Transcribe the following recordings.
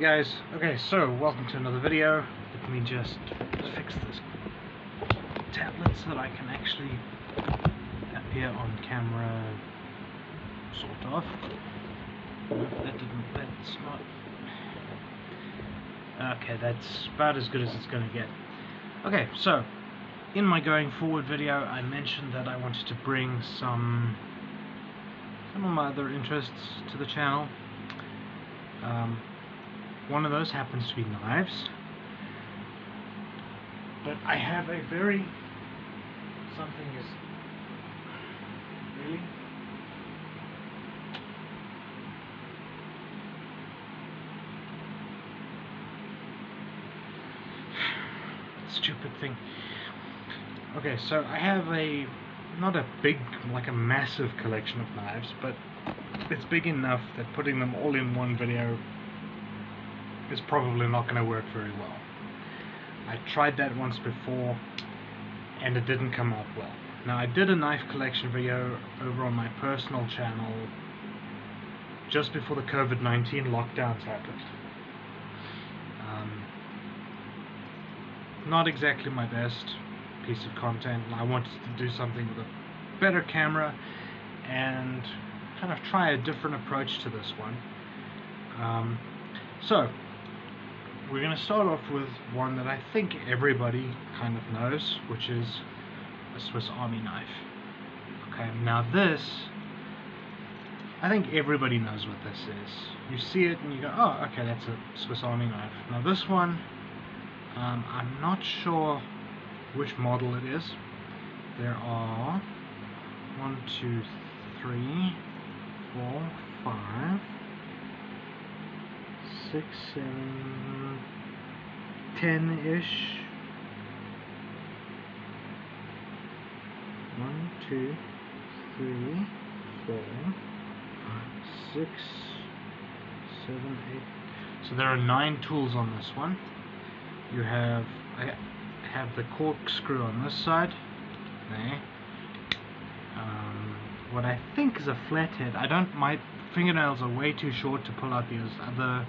guys, okay, so welcome to another video. Let me just fix this tablet so that I can actually appear on camera, sort of. No, that's not... Okay, that's about as good as it's going to get. Okay, so, in my going forward video, I mentioned that I wanted to bring some of my other interests to the channel. One of those happens to be knives, but I have a very... something is... really? Stupid thing. Okay, so I have a... not a big, like a massive collection of knives, but it's big enough that putting them all in one video is probably not going to work very well. I tried that once before and it didn't come out well. Now, I did a knife collection video over on my personal channel just before the COVID-19 lockdowns happened. Not exactly my best piece of content. I wanted to do something with a better camera and kind of try a different approach to this one. So we're going to start off with one that I think everybody kind of knows, which is a Swiss Army knife. Okay, now this, I think everybody knows what this is. You see it and you go, oh, okay, that's a Swiss Army knife. Now this one, I'm not sure which model it is. There are 1, 2, 3, 4, 5, 6, 7, 10-ish. 1, 2, 3, 4, 5, 6, 7, 8. So there are 9 tools on this one. You have, I have the corkscrew on this side. There. What I think is a flathead. My fingernails are way too short to pull out these other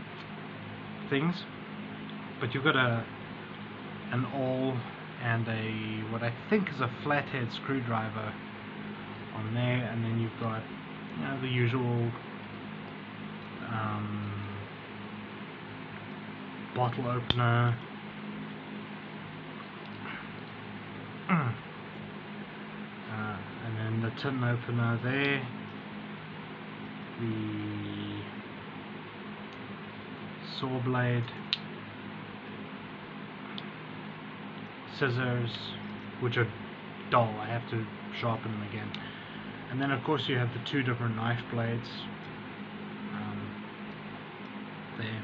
things, but you've got an awl and a what I think is a flathead screwdriver on there, and then you've got, you know, the usual bottle opener, and then the tin opener there, the saw blade, scissors, which are dull, I have to sharpen them again, and then of course you have the 2 different knife blades there.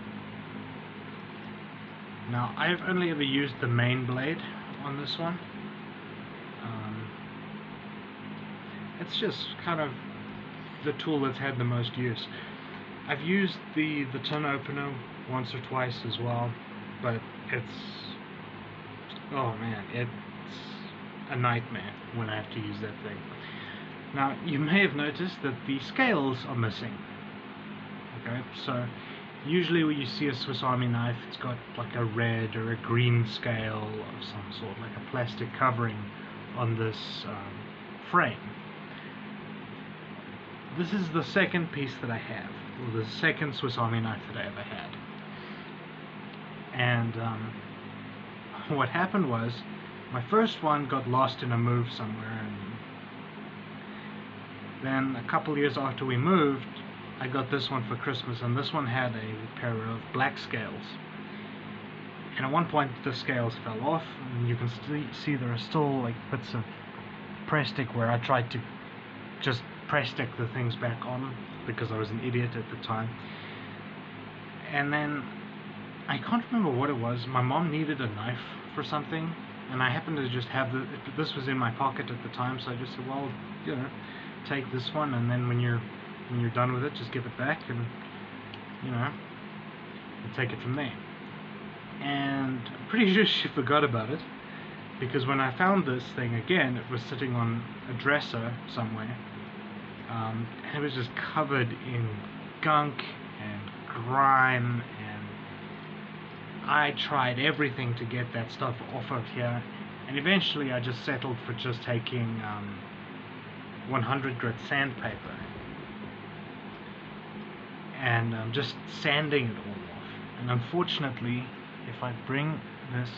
Now, I've only ever used the main blade on this one. It's just kind of the tool that's had the most use. I've used the tin opener once or twice as well, but it's, oh man, it's a nightmare when I have to use that thing. Now, you may have noticed that the scales are missing. Okay, so usually when you see a Swiss Army knife, it's got like a red or a green scale of some sort, like a plastic covering on this frame. This is the second piece that I have, or the second Swiss Army knife that I ever had. And what happened was, my first one got lost in a move somewhere, and then a couple years after we moved, I got this one for Christmas, and this one had a pair of black scales. And at one point the scales fell off, and you can see there are still like bits of press stick where I tried to just press stick the things back on because I was an idiot at the time. And then I can't remember what it was. My mom needed a knife for something, and I happened to just have this was in my pocket at the time, so I just said, well, you know, take this one, and then when you're done with it, just give it back, and you know, and take it from there. And I'm pretty sure she forgot about it, because when I found this thing again, it was sitting on a dresser somewhere, and it was just covered in gunk and grime and I tried everything to get that stuff off of here, and eventually I just settled for just taking 100 grit sandpaper and just sanding it all off. And unfortunately, if I bring this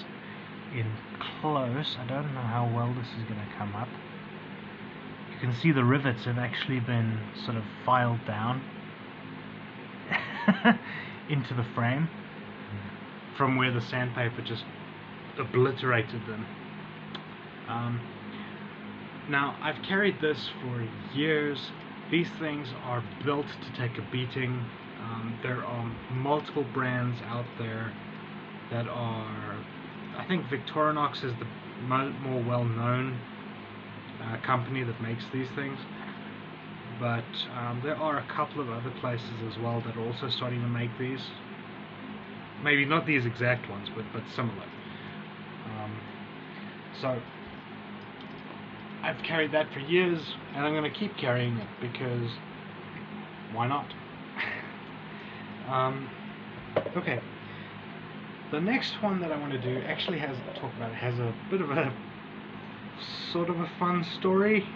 in close, I don't know how well this is going to come up. You can see the rivets have actually been sort of filed down into the frame from where the sandpaper just obliterated them. Now, I've carried this for years. These things are built to take a beating. There are multiple brands out there that are, I think Victorinox is the more well-known company that makes these things, but there are a couple of other places as well that are also starting to make these. Maybe not these exact ones, but similar. So I've carried that for years, and I'm going to keep carrying it because why not? Okay. The next one that I want to do actually has a bit of a sort of a fun story.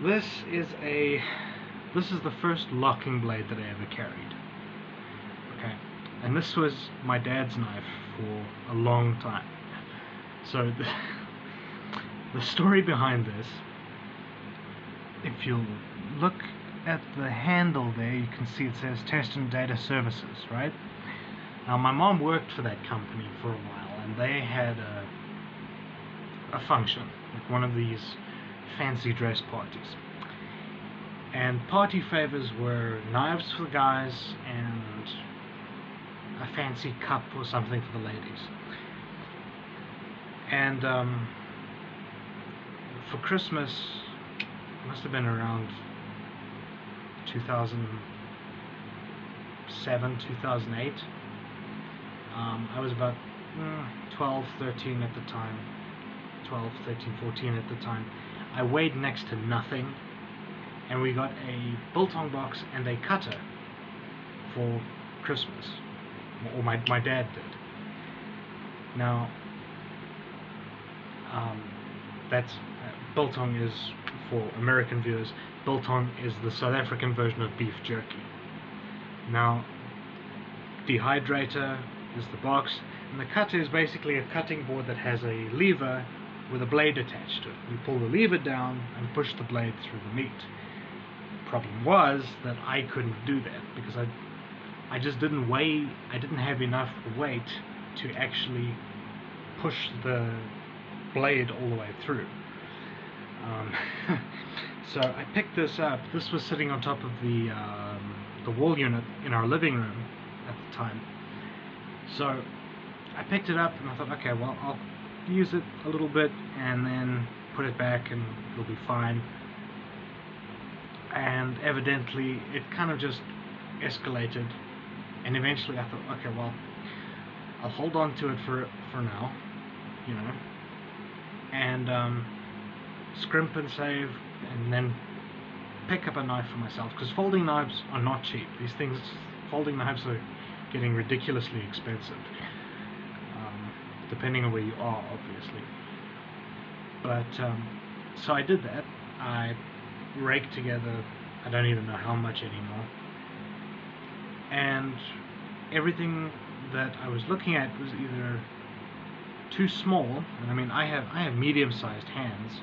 This is the first locking blade that I ever carried. Okay, and this was my dad's knife for a long time. So the story behind this, if you look at the handle there, you can see it says Test and Data Services, right? Now, my mom worked for that company for a while, and they had a function, like one of these fancy dress parties. And party favors were knives for the guys and a fancy cup or something for the ladies. And for Christmas, it must have been around 2007, 2008. I was about 12, 13 at the time. 12, 13, 14 at the time. I weighed next to nothing, and we got a biltong box and a cutter for Christmas, or my dad did. Now, that's biltong is, for American viewers, biltong is the South African version of beef jerky. Now, dehydrator is the box, and the cutter is basically a cutting board that has a lever with a blade attached to it. We pull the lever down and push the blade through the meat. Problem was that I couldn't do that because I just didn't have enough weight to actually push the blade all the way through. So I picked this up. This was sitting on top of the wall unit in our living room at the time. So I picked it up and I thought, okay, well, I'll use it a little bit and then put it back and it'll be fine. And evidently it kind of just escalated, and eventually I thought, okay, well, I'll hold on to it for now, you know, and scrimp and save, and then pick up a knife for myself, because folding knives are not cheap. These things, folding knives are getting ridiculously expensive, depending on where you are, obviously. But so I did that. I raked together, I don't even know how much anymore, and everything that I was looking at was either too small, and I mean I have medium-sized hands,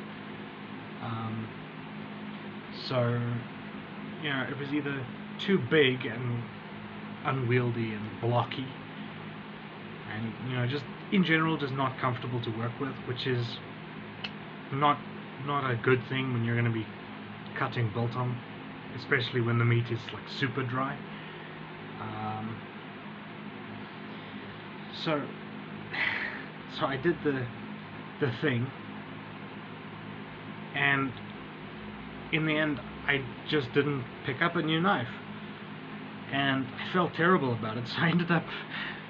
so you know, it was either too big and unwieldy and blocky, and you know, just in general just not comfortable to work with, which is not a good thing when you're going to be cutting biltong, especially when the meat is like super dry. So I did the thing, and in the end I just didn't pick up a new knife, and I felt terrible about it. So I ended up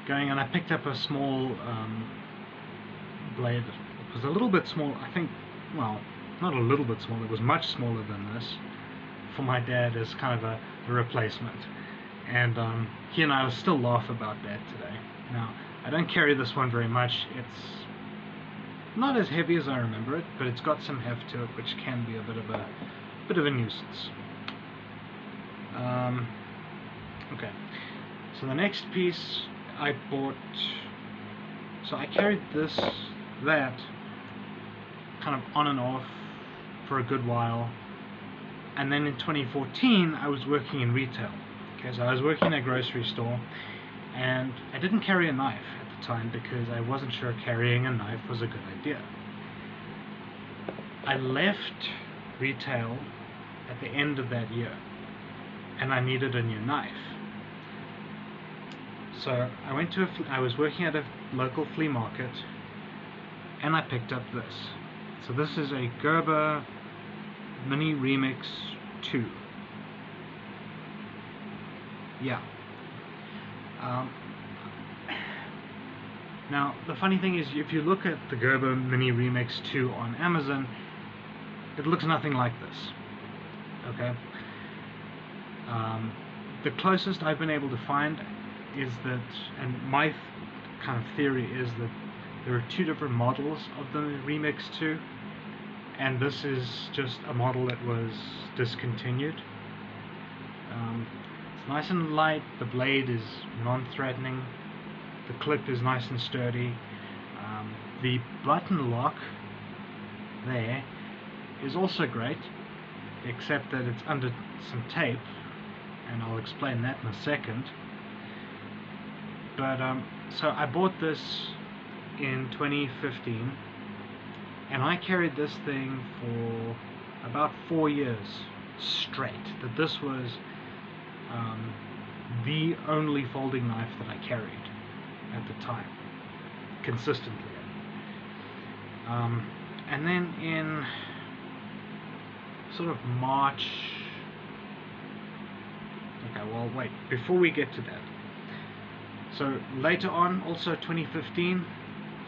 going and I picked up a small blade. It was a little bit small, I think. Well, not a little bit small, it was much smaller than this, for my dad as kind of a replacement. And he and I will still laugh about that today. Now, I don't carry this one very much. It's not as heavy as I remember it, but it's got some heft to it, which can be a bit of a nuisance. Okay, so the next piece I bought. So I carried that kind of on and off for a good while, and then in 2014 I was working in retail. Okay, so I was working in a grocery store, and I didn't carry a knife at the time because I wasn't sure carrying a knife was a good idea. I left retail at the end of that year, and I needed a new knife. So I was working at a local flea market, and I picked up this. So this is a Gerber Mini Remix 2. Yeah. Now, the funny thing is, if you look at the Gerber Mini Remix 2 on Amazon, it looks nothing like this. Okay? The closest I've been able to find is that, and my kind of theory is that there are two different models of the Remix 2, and this is just a model that was discontinued. It's nice and light, the blade is non-threatening, the clip is nice and sturdy, the button lock there is also great, except that it's under some tape, and I'll explain that in a second. But so I bought this in 2015, and I carried this thing for about 4 years straight. That this was the only folding knife that I carried at the time, consistently. And then in sort of March. Okay, well, wait, before we get to that. So later on, also 2015,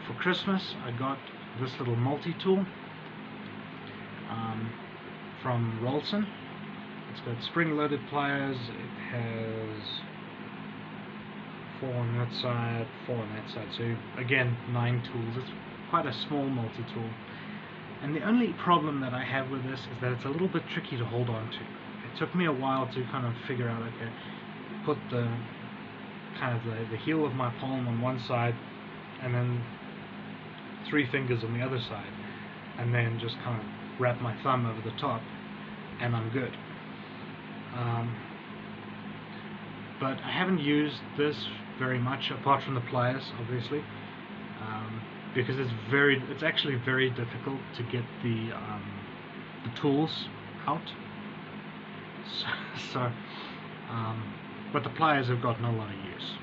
for Christmas, I got this little multi-tool from Rolson. It's got spring-loaded pliers. It has 4 on that side, 4 on that side. So again, 9 tools. It's quite a small multi-tool. And the only problem that I have with this is that it's a little bit tricky to hold on to. It took me a while to kind of figure out, okay, put the heel of my palm on one side, and then 3 fingers on the other side, and then just kind of wrap my thumb over the top, and I'm good. But I haven't used this very much, apart from the pliers, obviously, because it's actually very difficult to get the tools out. So but the pliers have gotten a lot of use.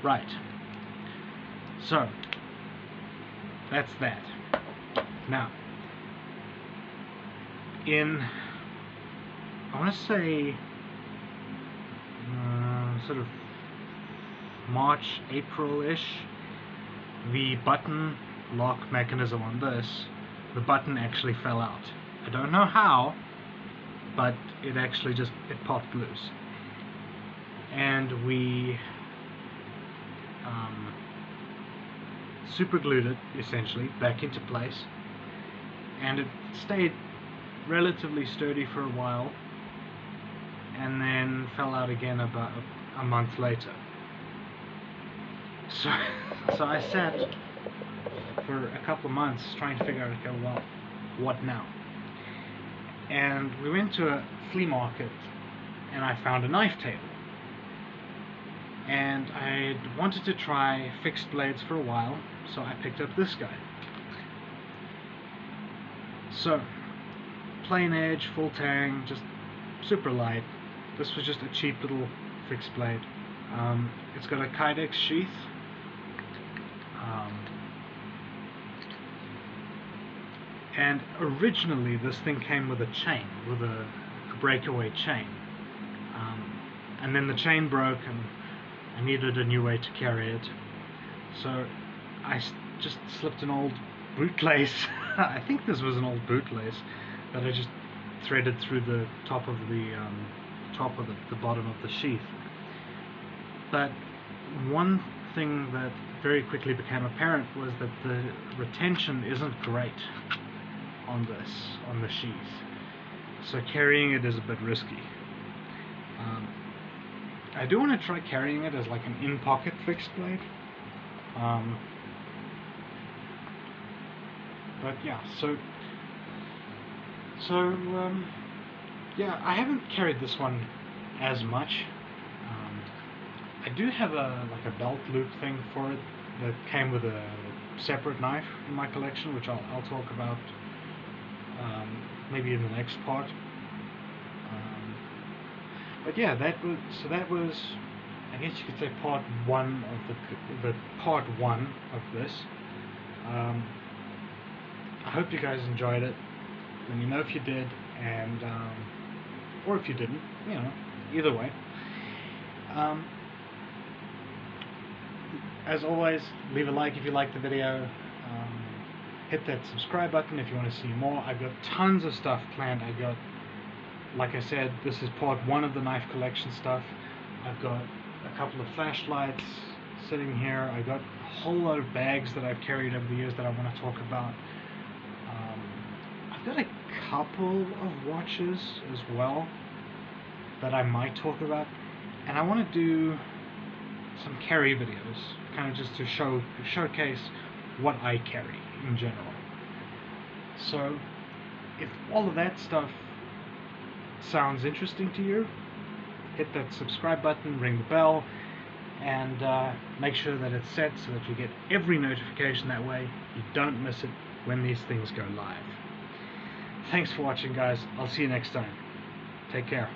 Right. So that's that. Now, in, I want to say, sort of March, April-ish, the button lock mechanism on this, the button actually fell out. I don't know how, but it actually just, it popped loose. And we super glued it, essentially, back into place. And it stayed relatively sturdy for a while, and then fell out again about a month later. So I sat for a couple of months trying to figure out, okay, well, what now? And we went to a flea market, and I found a knife table. And I wanted to try fixed blades for a while, so I picked up this guy. So, plain edge, full tang, just super light. This was just a cheap little fixed blade. It's got a Kydex sheath. And originally this thing came with a chain, with a breakaway chain. And then the chain broke, and I needed a new way to carry it. So I just slipped an old bootlace. I think this was an old bootlace that I just threaded through the top of the bottom of the sheath. But one thing that very quickly became apparent was that the retention isn't great on the sheath, so carrying it is a bit risky. I do want to try carrying it as like an in-pocket fixed blade, but yeah, yeah, I haven't carried this one as much. I do have like a belt loop thing for it that came with a separate knife in my collection, which I'll talk about maybe in the next part. But yeah, that was, I guess you could say, part one of the part one of this. I hope you guys enjoyed it. Let me know if you did, and or if you didn't. You know, either way. As always, leave a like if you liked the video. Hit that subscribe button if you want to see more. I've got tons of stuff planned. Like I said, this is part one of the knife collection stuff. I've got a couple of flashlights sitting here. I've got a whole lot of bags that I've carried over the years that I want to talk about. I've got a couple of watches as well that I might talk about, and I want to do some carry videos, kind of just to showcase what I carry in general. So if all of that stuff sounds interesting to you, hit that subscribe button, ring the bell, and make sure that it's set so that you get every notification. That way you don't miss it when these things go live. Thanks for watching, guys. I'll see you next time. Take care.